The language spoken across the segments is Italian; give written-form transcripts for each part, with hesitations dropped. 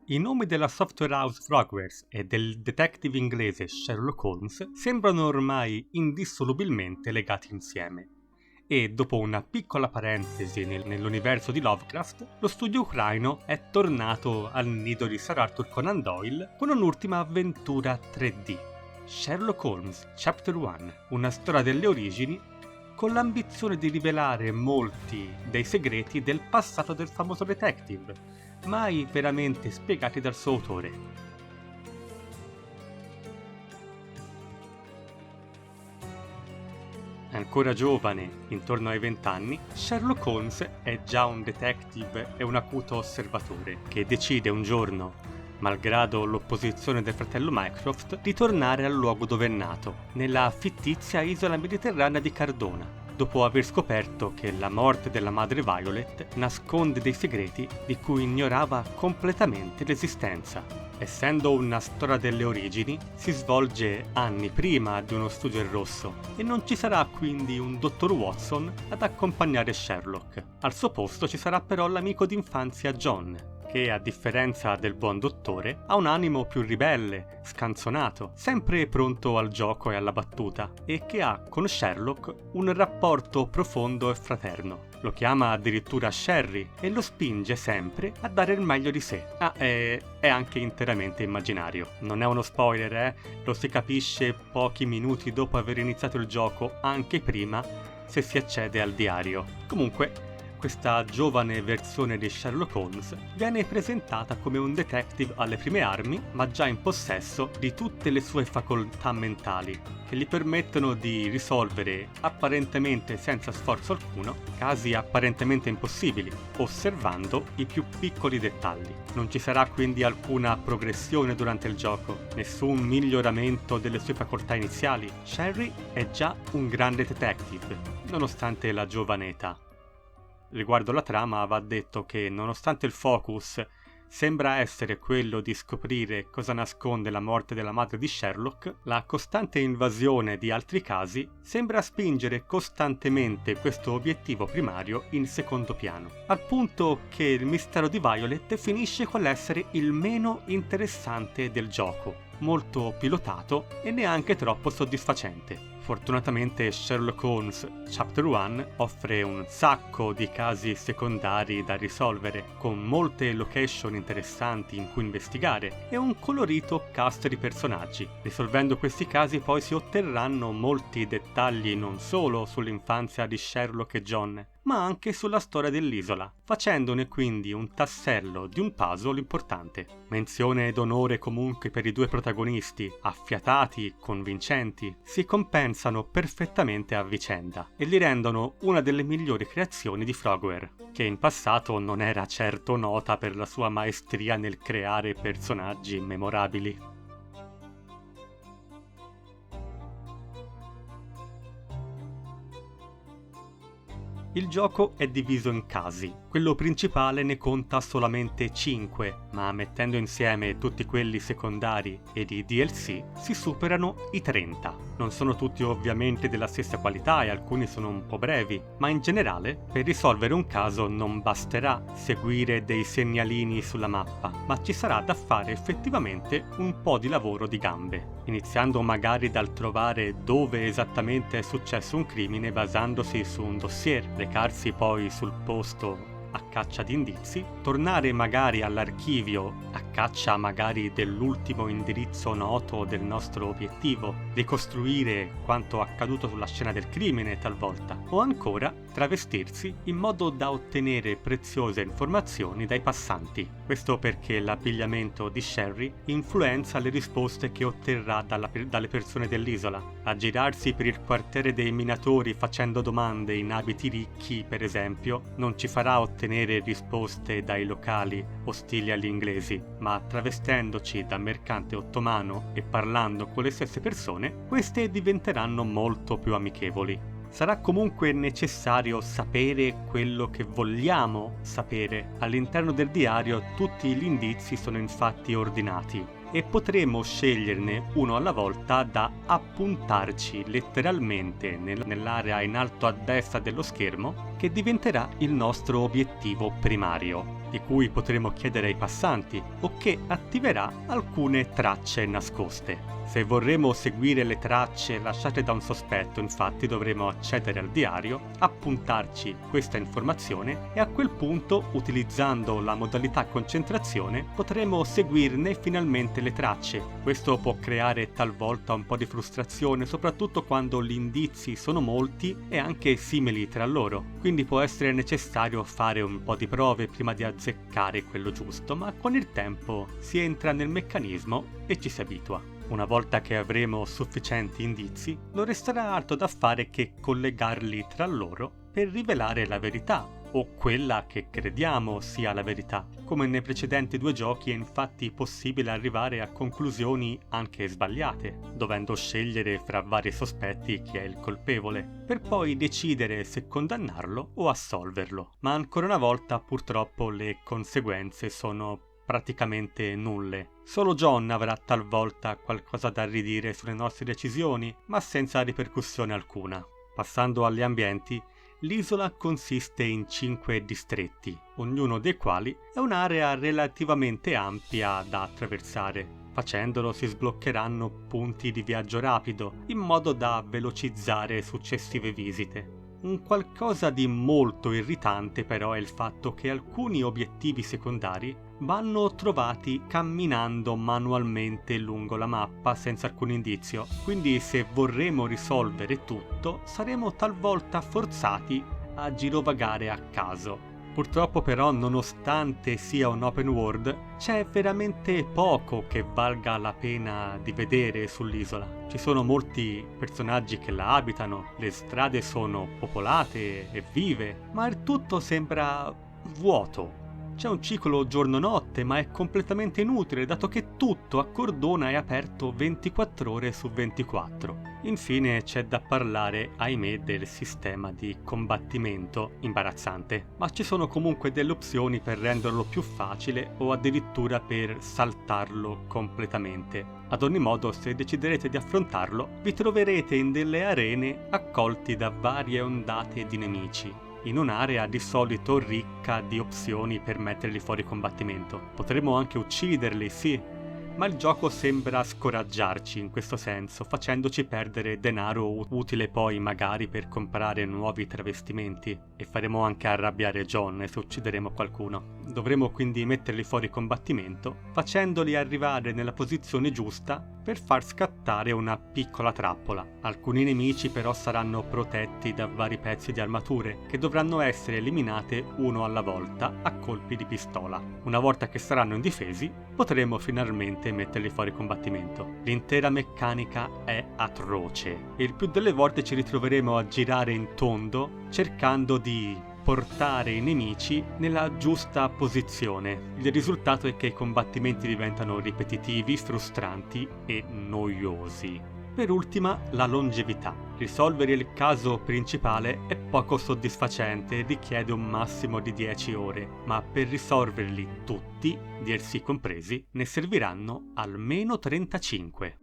I nomi della software house Frogwares e del detective inglese Sherlock Holmes sembrano ormai indissolubilmente legati insieme. E dopo una piccola parentesi nell'universo di Lovecraft, lo studio ucraino è tornato al nido di Sir Arthur Conan Doyle con un'ultima avventura 3D. Sherlock Holmes Chapter 1, una storia delle origini, con l'ambizione di rivelare molti dei segreti del passato del famoso detective, mai veramente spiegati dal suo autore. Ancora giovane, intorno ai 20 anni, Sherlock Holmes è già un detective e un acuto osservatore che decide un giorno, malgrado l'opposizione del fratello Mycroft, di tornare al luogo dove è nato, nella fittizia isola mediterranea di Cardona, dopo aver scoperto che la morte della madre Violet nasconde dei segreti di cui ignorava completamente l'esistenza. Essendo una storia delle origini, si svolge anni prima di uno studio in rosso e non ci sarà quindi un dottor Watson ad accompagnare Sherlock. Al suo posto ci sarà però l'amico d'infanzia John, che a differenza del buon dottore ha un animo più ribelle, scanzonato, sempre pronto al gioco e alla battuta, e che ha con Sherlock un rapporto profondo e fraterno. Lo chiama addirittura Sherry e lo spinge sempre a dare il meglio di sé. È anche interamente immaginario. Non è uno spoiler, lo si capisce pochi minuti dopo aver iniziato il gioco, anche prima, se si accede al diario. Comunque, questa giovane versione di Sherlock Holmes viene presentata come un detective alle prime armi, ma già in possesso di tutte le sue facoltà mentali, che gli permettono di risolvere apparentemente senza sforzo alcuno casi apparentemente impossibili, osservando i più piccoli dettagli. Non ci sarà quindi alcuna progressione durante il gioco, nessun miglioramento delle sue facoltà iniziali. Sherry è già un grande detective, nonostante la giovane età. Riguardo la trama va detto che, nonostante il focus sembra essere quello di scoprire cosa nasconde la morte della madre di Sherlock, la costante invasione di altri casi sembra spingere costantemente questo obiettivo primario in secondo piano, al punto che il mistero di Violet finisce con l'essere il meno interessante del gioco, molto pilotato e neanche troppo soddisfacente. Fortunatamente Sherlock Holmes Chapter 1 offre un sacco di casi secondari da risolvere, con molte location interessanti in cui investigare e un colorito cast di personaggi. Risolvendo questi casi poi si otterranno molti dettagli non solo sull'infanzia di Sherlock e John, ma anche sulla storia dell'isola, facendone quindi un tassello di un puzzle importante. Menzione d'onore comunque per i due protagonisti, affiatati, convincenti, si compensano perfettamente a vicenda e li rendono una delle migliori creazioni di Frogware, che in passato non era certo nota per la sua maestria nel creare personaggi memorabili. Il gioco è diviso in casi. Quello principale ne conta solamente 5, ma mettendo insieme tutti quelli secondari ed i DLC si superano i 30. Non sono tutti ovviamente della stessa qualità e alcuni sono un po' brevi, ma in generale per risolvere un caso non basterà seguire dei segnalini sulla mappa, ma ci sarà da fare effettivamente un po' di lavoro di gambe, iniziando magari dal trovare dove esattamente è successo un crimine basandosi su un dossier, recarsi poi sul posto a caccia di indizi, tornare magari all'archivio a caccia magari dell'ultimo indirizzo noto del nostro obiettivo, ricostruire quanto accaduto sulla scena del crimine talvolta, o ancora travestirsi in modo da ottenere preziose informazioni dai passanti. Questo perché l'abbigliamento di Sherry influenza le risposte che otterrà dalle persone dell'isola. A girarsi per il quartiere dei minatori facendo domande in abiti ricchi, per esempio, non ci farà ottenere risposte dai locali ostili agli inglesi, ma travestendoci da mercante ottomano e parlando con le stesse persone, queste diventeranno molto più amichevoli. Sarà comunque necessario sapere quello che vogliamo sapere. All'interno del diario tutti gli indizi sono infatti ordinati e potremo sceglierne uno alla volta da appuntarci letteralmente nell'area in alto a destra dello schermo che diventerà il nostro obiettivo primario, di cui potremo chiedere ai passanti o che attiverà alcune tracce nascoste. Se vorremmo seguire le tracce lasciate da un sospetto, infatti dovremo accedere al diario, appuntarci questa informazione e a quel punto, utilizzando la modalità concentrazione, potremo seguirne finalmente le tracce. Questo può creare talvolta un po' di frustrazione, soprattutto quando gli indizi sono molti e anche simili tra loro. Quindi può essere necessario fare un po' di prove prima di azzeccare quello giusto, ma con il tempo si entra nel meccanismo e ci si abitua. Una volta che avremo sufficienti indizi, non resterà altro da fare che collegarli tra loro per rivelare la verità, o quella che crediamo sia la verità. Come nei precedenti 2 giochi è infatti possibile arrivare a conclusioni anche sbagliate, dovendo scegliere fra vari sospetti chi è il colpevole, per poi decidere se condannarlo o assolverlo. Ma ancora una volta purtroppo le conseguenze sono praticamente nulle. Solo John avrà talvolta qualcosa da ridire sulle nostre decisioni, ma senza ripercussione alcuna. Passando agli ambienti, l'isola consiste in 5 distretti, ognuno dei quali è un'area relativamente ampia da attraversare. Facendolo si sbloccheranno punti di viaggio rapido, in modo da velocizzare successive visite. Un qualcosa di molto irritante però è il fatto che alcuni obiettivi secondari vanno trovati camminando manualmente lungo la mappa senza alcun indizio, quindi se vorremmo risolvere tutto saremo talvolta forzati a girovagare a caso. Purtroppo però, nonostante sia un open world, c'è veramente poco che valga la pena di vedere sull'isola. Ci sono molti personaggi che la abitano, le strade sono popolate e vive, ma il tutto sembra vuoto. C'è un ciclo giorno-notte, ma è completamente inutile, dato che tutto a Cordona è aperto 24 ore su 24. Infine c'è da parlare, ahimè, del sistema di combattimento imbarazzante, ma ci sono comunque delle opzioni per renderlo più facile o addirittura per saltarlo completamente. Ad ogni modo, se deciderete di affrontarlo, vi troverete in delle arene accolti da varie ondate di nemici, in un'area di solito ricca di opzioni per metterli fuori combattimento. Potremmo anche ucciderli, sì, ma il gioco sembra scoraggiarci in questo senso, facendoci perdere denaro utile poi magari per comprare nuovi travestimenti, e faremo anche arrabbiare John se uccideremo qualcuno. Dovremo quindi metterli fuori combattimento, facendoli arrivare nella posizione giusta per far scattare una piccola trappola. Alcuni nemici però saranno protetti da vari pezzi di armature, che dovranno essere eliminate uno alla volta a colpi di pistola. Una volta che saranno indifesi, potremo finalmente metterli fuori combattimento. L'intera meccanica è atroce e il più delle volte ci ritroveremo a girare in tondo cercando di portare i nemici nella giusta posizione. Il risultato è che i combattimenti diventano ripetitivi, frustranti e noiosi. Per ultima, la longevità. Risolvere il caso principale è poco soddisfacente e richiede un massimo di 10 ore, ma per risolverli tutti, DLC compresi, ne serviranno almeno 35.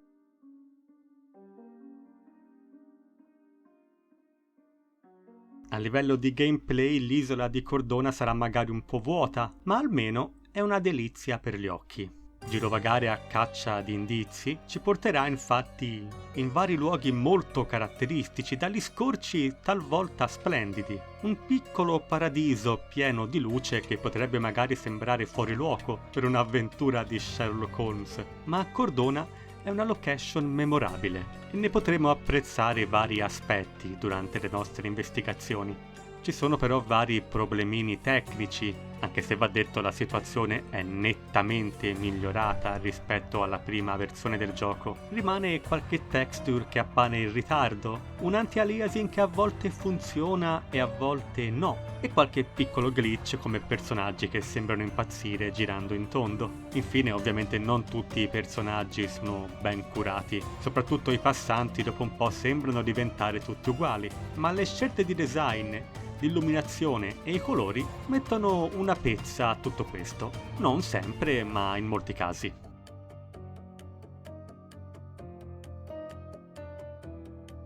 A livello di gameplay l'isola di Cordona sarà magari un po' vuota, ma almeno è una delizia per gli occhi. Girovagare a caccia di indizi ci porterà infatti in vari luoghi molto caratteristici, dagli scorci talvolta splendidi. Un piccolo paradiso pieno di luce che potrebbe magari sembrare fuori luogo per un'avventura di Sherlock Holmes, ma a Cordona è una location memorabile e ne potremo apprezzare vari aspetti durante le nostre investigazioni. Ci sono però vari problemini tecnici, anche se va detto la situazione è nettamente migliorata rispetto alla prima versione del gioco. Rimane qualche texture che appare in ritardo, un anti-aliasing che a volte funziona e a volte no, e qualche piccolo glitch come personaggi che sembrano impazzire girando in tondo. Infine, ovviamente non tutti i personaggi sono ben curati, soprattutto i passanti dopo un po' sembrano diventare tutti uguali, ma le scelte di design, l'illuminazione e i colori mettono una pezza a tutto questo. Non sempre, ma in molti casi.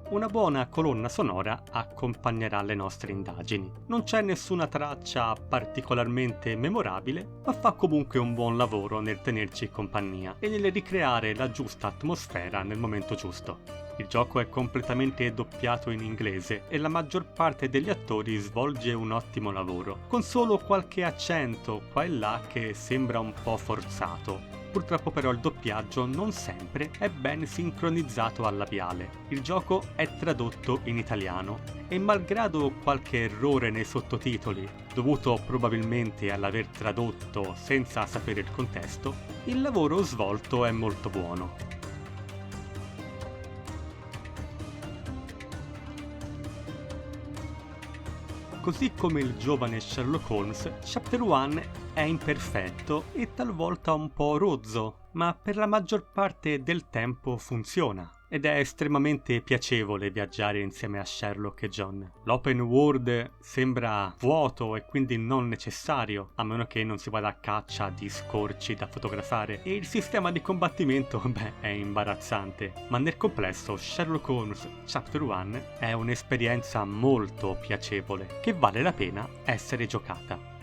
una buona colonna sonora accompagnerà le nostre indagini. Non c'è nessuna traccia particolarmente memorabile, ma fa comunque un buon lavoro nel tenerci compagnia e nel ricreare la giusta atmosfera nel momento giusto. Il gioco è completamente doppiato in inglese e la maggior parte degli attori svolge un ottimo lavoro, con solo qualche accento qua e là che sembra un po' forzato. Purtroppo però il doppiaggio non sempre è ben sincronizzato al labiale. Il gioco è tradotto in italiano e malgrado qualche errore nei sottotitoli, dovuto probabilmente all'aver tradotto senza sapere il contesto, il lavoro svolto è molto buono. Così come il giovane Sherlock Holmes, Chapter 1 è imperfetto e talvolta un po' rozzo, ma per la maggior parte del tempo funziona. Ed è estremamente piacevole viaggiare insieme a Sherlock e John. L'open world sembra vuoto e quindi non necessario, a meno che non si vada a caccia di scorci da fotografare, e il sistema di combattimento, è imbarazzante. Ma nel complesso Sherlock Holmes Chapter 1 è un'esperienza molto piacevole, che vale la pena essere giocata.